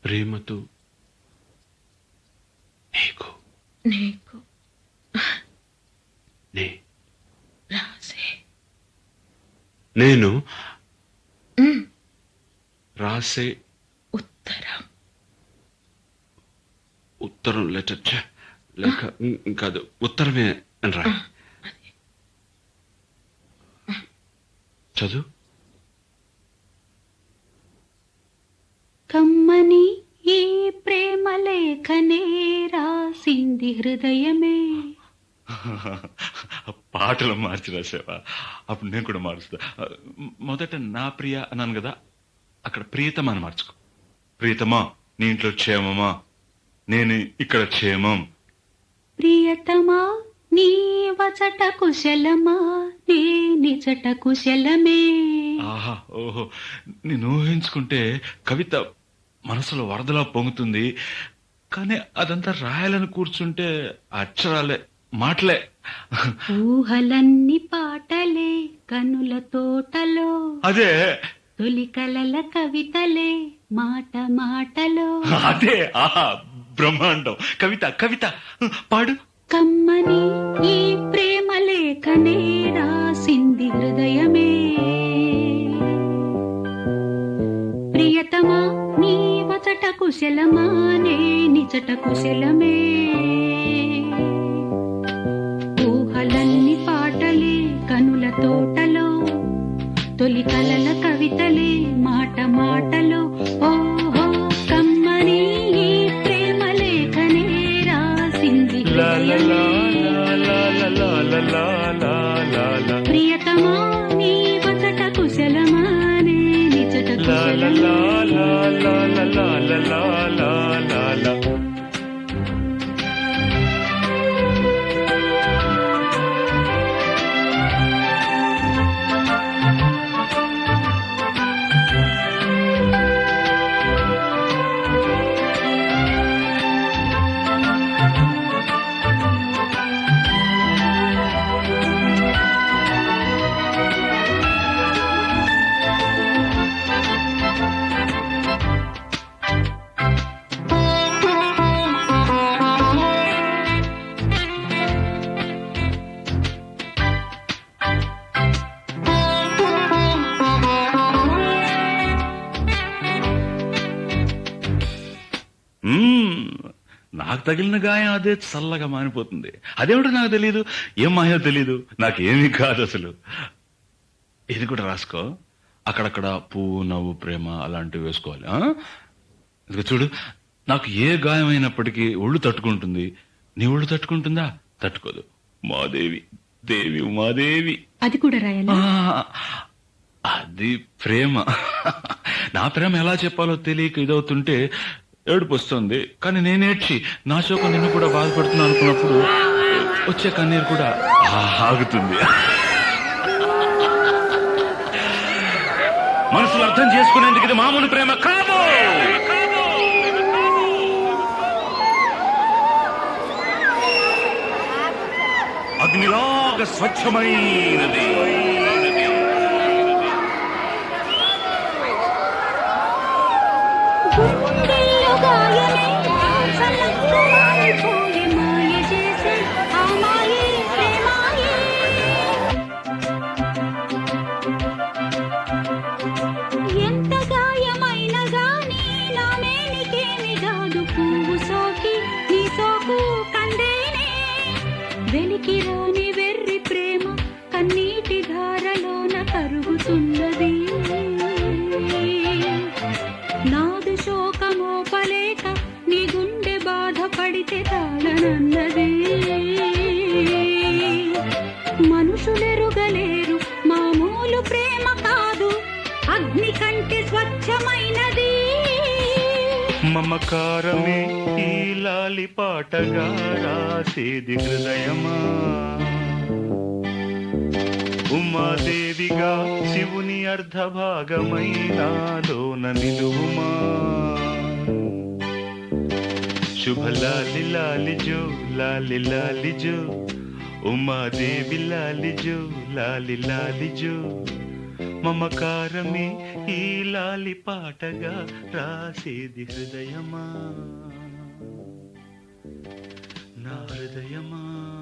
ప్రేమతో నీకు నీకు నే రాసే నేను రాసే ఉత్తరం. ఉత్తరం లెటర్ లేక కాదు, ఉత్తరమే అని రా. అది చదువు. కమ్మని ఈ ప్రేమ లేఖనే రాసింది హృదయమే. పాటలు మార్చి రాసావా? అప్పుడు నేను కూడా మారుస్తా. మొదట నా ప్రియ అన్నాను కదా, అక్కడ ప్రియతమా అని మార్చుకో. ప్రియతమా, నీ ఇంట్లో క్షేమమా? నేను ఇక్కడ క్షేమం. ప్రియతమా నీ వచట కుశలమా, నే నిజట కుశలమే. ఆహా, ఓహో, నేను ఊహించుకుంటే కవిత మనసులో వరదలా పొంగుతుంది. కానీ అదంతా రాయాలని కూర్చుంటే అక్షరాలే, మాటలే. ఊహలన్నీ పాటలే కనుల తోటలో, అదే తొలి కలల కవితలే మాట మాటలో. అదే, ఆహా, బ్రహ్మాండం. కవిత కవిత పాడు. కమ్మని ఈ ప్రేమ లేఖనే రాసింది హృదయమే. ప్రియతమా నీ వచట కుశలమా, నే నిజట కుశలమే. ఊహలన్నీ పాటలే కనుల తోటలో, తొలి కలల కవితలే మాట మాటలో. ఓహో, కమ్మని ఈ ప్రేమ లేఖనే రాసింది హృదయమే. ప్రియతమా నీ వచట కుశలమా, నే నిజట కుశలమే. నాకు తగిలిన గాయం అదే చల్లగా మానిపోతుంది. అదేమిటో నాకు తెలియదు, ఏం మాయో తెలియదు, నాకేమీ కాదు అసలు. ఇది కూడా రాసుకో. అక్కడక్కడ పువ్వు, నవ్వు, ప్రేమ అలాంటివి వేసుకోవాలి. ఇదిగో చూడు, నాకు ఏ గాయం అయినప్పటికీ ఒళ్ళు తట్టుకుంటుంది. నీ ఒళ్ళు తట్టుకుంటుందా? తట్టుకోదు. మాదేవి, దేవి ఉమాదేవి. అది కూడా రాయాలా? అది ప్రేమ. నా ప్రేమ ఎలా చెప్పాలో తెలియక ఇదవుతుంటే ఏడుపు వస్తుంది. కానీ నేనేడ్చి నా శోకం నిన్ను కూడా బాధపడుతున్నా అనుకున్నప్పుడు వచ్చే కన్నీరు కూడా ఆగుతుంది. మనసులు అర్థం చేసుకునేందుకు ఇది మామూలు ప్రేమ కాదు. అగ్నిలాగా స్వచ్ఛమైనది. గుండెల్లో గాయమే చల్లగా మారిపోయే మాయ చేసే ఆ మాయే ప్రేమాయే. ఎంత గాయమైనా గానీ నా మేనికేమి కాదు. పువ్వు సోకి నీ సోకు కందేనే. వెలికి రాని వెర్రి ప్రేమ కన్నీటి ధారలోన కరుగుతున్నది. నాదు శోకమోపలేక నీ గుండె బాధపడితే తాళనన్నది. మనుషులెరుగలేరు మామూలు ప్రేమ కాదు, అగ్ని కంటే స్వచ్ఛమైనది. మమకారమే ఈ లాలి పాటగా రాసేది హృదయమా. ఉమాదేవిగా శివుని అర్ధభాగమైనాలోన నిలువుమా. శుభ లాలి లాలిజో, లాలి లాలిజో, ఉమాదేవి లాలిజో, లాలి లాలిజో. మమకారమే ఈ లాలి పాటగా రాసేది హృదయమా, నా హృదయమా.